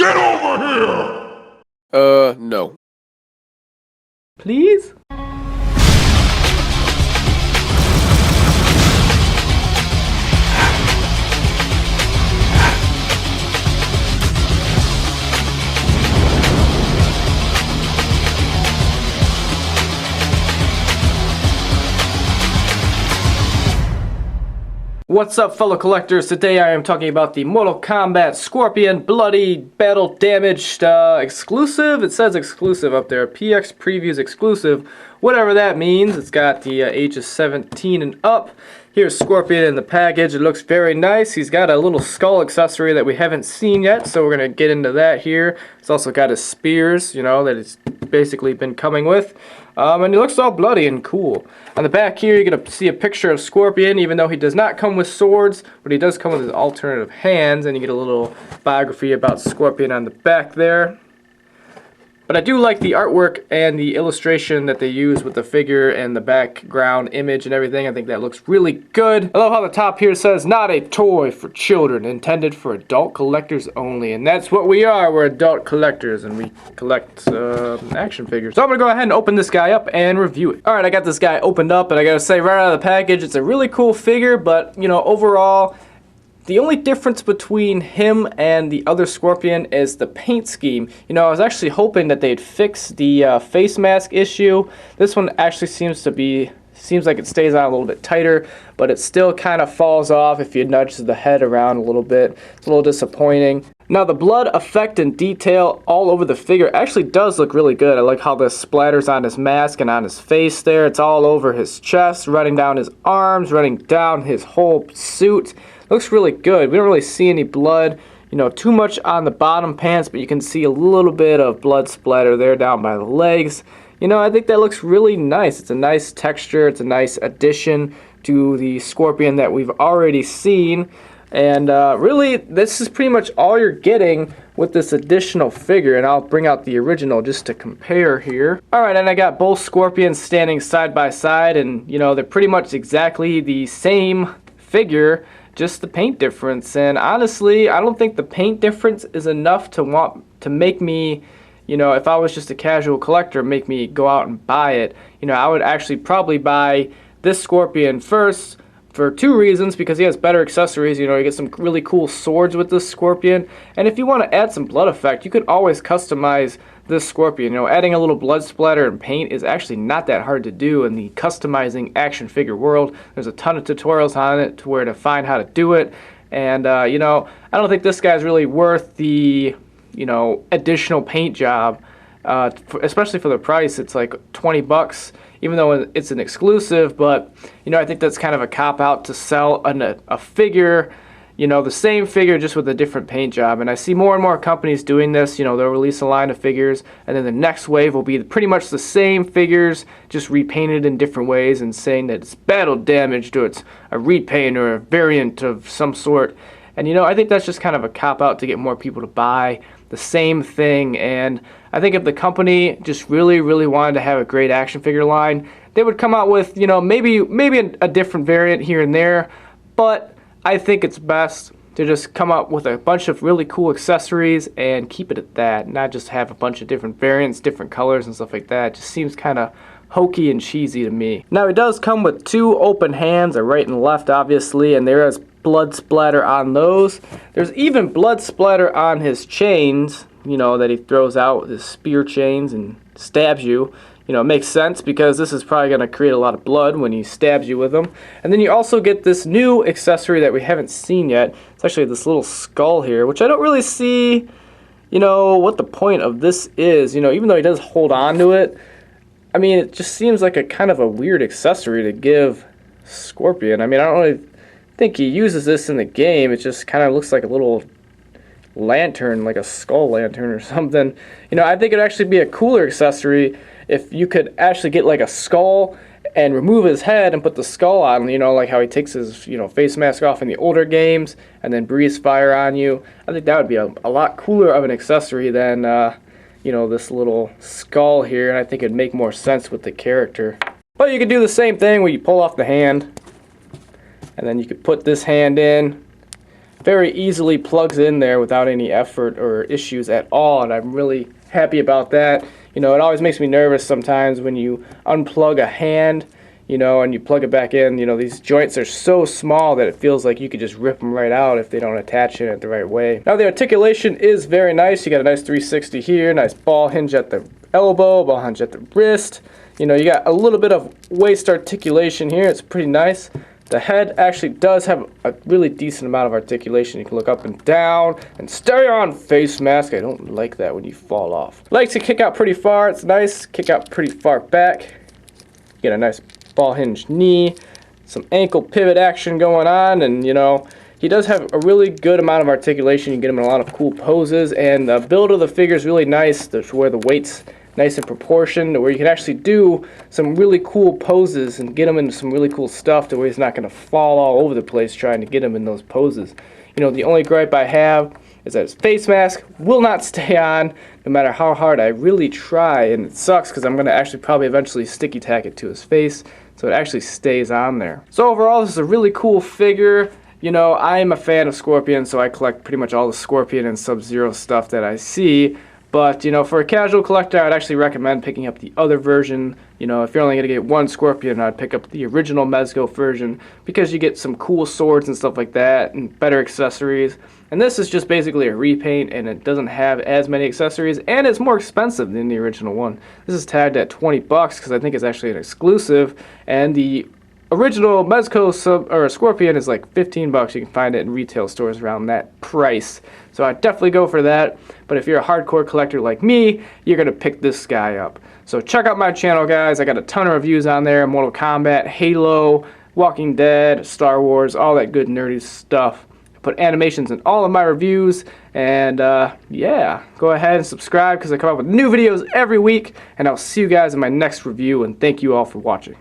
Get over here! No. Please? What's up, fellow collectors? Today I am talking about the Mortal Kombat Scorpion Bloody Battle Damaged exclusive. It says exclusive up there. PX Previews exclusive. Whatever that means. It's got the ages 17 and up. Here's Scorpion in the package. It looks very nice. He's got a little skull accessory that we haven't seen yet, so we're going to get into that here. It's also got his spears, you know, that he's basically been coming with. And he looks all bloody and cool. On the back here, you're going to see a picture of Scorpion, even though he does not come with swords, but he does come with his alternative hands, and you get a little biography about Scorpion on the back there. But I do like the artwork and the illustration that they use with the figure and the background image and everything. I think that looks really good. I love how the top here says, not a toy for children, intended for adult collectors only. And that's what we are. We're adult collectors, and we collect action figures. So I'm going to go ahead and open this guy up and review it. Alright, I got this guy opened up, and I got to say right out of the package, it's a really cool figure, but, you know, overall, the only difference between him and the other Scorpion is the paint scheme. You know, I was actually hoping that they'd fix the face mask issue. This one actually seems like it stays on a little bit tighter, but it still kind of falls off if you nudge the head around a little bit. It's a little disappointing. Now, the blood effect and detail all over the figure actually does look really good. I like how this splatters on his mask and on his face there. It's all over his chest, running down his arms, running down his whole suit. Looks really good. We don't really see any blood, you know, too much on the bottom pants, but you can see a little bit of blood splatter there down by the legs. You know, I think that looks really nice. It's a nice texture. It's a nice addition to the Scorpion that we've already seen. And really, this is pretty much all you're getting with this additional figure. And I'll bring out the original just to compare here. Alright, and I got both Scorpions standing side by side. And, you know, they're pretty much exactly the same figure, just the paint difference. And honestly, I don't think the paint difference is enough to make me, you know, if I was just a casual collector, make me go out and buy it. You know, I would actually probably buy this Scorpion first for two reasons, because he has better accessories. You know, you get some really cool swords with this Scorpion, and if you want to add some blood effect, you could always customize this Scorpion. You know, adding a little blood splatter and paint is actually not that hard to do in the customizing action figure world. There's a ton of tutorials on it to where to find how to do it, and you know, I don't think this guy's really worth the, you know, additional paint job, especially for the price. It's like 20 bucks. Even though it's an exclusive, but, you know, I think that's kind of a cop-out to sell a figure, you know, the same figure just with a different paint job. And I see more and more companies doing this. You know, they'll release a line of figures, and then the next wave will be pretty much the same figures, just repainted in different ways, and saying that it's battle damaged, or it's a repaint or a variant of some sort. And, you know, I think that's just kind of a cop-out to get more people to buy the same thing. And I think if the company just really wanted to have a great action figure line, they would come out with, you know, maybe a different variant here and there, but I think it's best to just come up with a bunch of really cool accessories and keep it at that, not just have a bunch of different variants, different colors and stuff like that. It just seems kind of hokey and cheesy to me. Now, it does come with two open hands, a right and left obviously, and there is blood splatter on those. There's even blood splatter on his chains, you know, that he throws out with his spear chains and stabs you. You know, it makes sense because this is probably going to create a lot of blood when he stabs you with them. And then you also get this new accessory that we haven't seen yet. It's actually this little skull here, which I don't really see, you know, what the point of this is. You know, even though he does hold on to it, I mean, it just seems like a kind of a weird accessory to give Scorpion. I mean, I don't really think he uses this in the game. It just kind of looks like a little lantern, like a skull lantern or something. You know, I think it'd actually be a cooler accessory if you could actually get like a skull and remove his head and put the skull on, you know, like how he takes his, you know, face mask off in the older games and then breathes fire on you. I think that would be a lot cooler of an accessory than, you know, this little skull here, and I think it'd make more sense with the character. But you could do the same thing where you pull off the hand, and then you could put this hand in, very easily plugs in there without any effort or issues at all, and I'm really happy about that. You know, it always makes me nervous sometimes when you unplug a hand, you know, and you plug it back in. You know, these joints are so small that it feels like you could just rip them right out if they don't attach in it the right way. Now the articulation is very nice. You got a nice 360 here, nice ball hinge at the elbow, ball hinge at the wrist. You know, you got a little bit of waist articulation here. It's pretty nice. The head actually does have a really decent amount of articulation. You can look up and down and stay on face mask. I don't like that when you fall off. Likes to kick out pretty far. It's nice. Kick out pretty far back. Get a nice ball hinge knee. Some ankle pivot action going on, and you know, he does have a really good amount of articulation. You get him in a lot of cool poses, and the build of the figure is really nice. That's where the weight's nice in proportion, to where you can actually do some really cool poses and get him into some really cool stuff to where he's not going to fall all over the place trying to get him in those poses. You know, the only gripe I have is that his face mask will not stay on no matter how hard I really try, and it sucks because I'm going to actually probably eventually sticky tack it to his face so it actually stays on there. So overall, this is a really cool figure. You know, I'm a fan of Scorpion, so I collect pretty much all the Scorpion and Sub-Zero stuff that I see. But, you know, for a casual collector, I'd actually recommend picking up the other version. You know, if you're only going to get one Scorpion, I'd pick up the original Mezco version because you get some cool swords and stuff like that and better accessories. And this is just basically a repaint, and it doesn't have as many accessories, and it's more expensive than the original one. This is tagged at 20 bucks because I think it's actually an exclusive, and the original Mezco Scorpion is like 15 bucks. You can find it in retail stores around that price. So I'd definitely go for that. But if you're a hardcore collector like me, you're going to pick this guy up. So check out my channel, guys. I got a ton of reviews on there. Mortal Kombat, Halo, Walking Dead, Star Wars, all that good nerdy stuff. I put animations in all of my reviews. And yeah, go ahead and subscribe because I come up with new videos every week. And I'll see you guys in my next review. And thank you all for watching.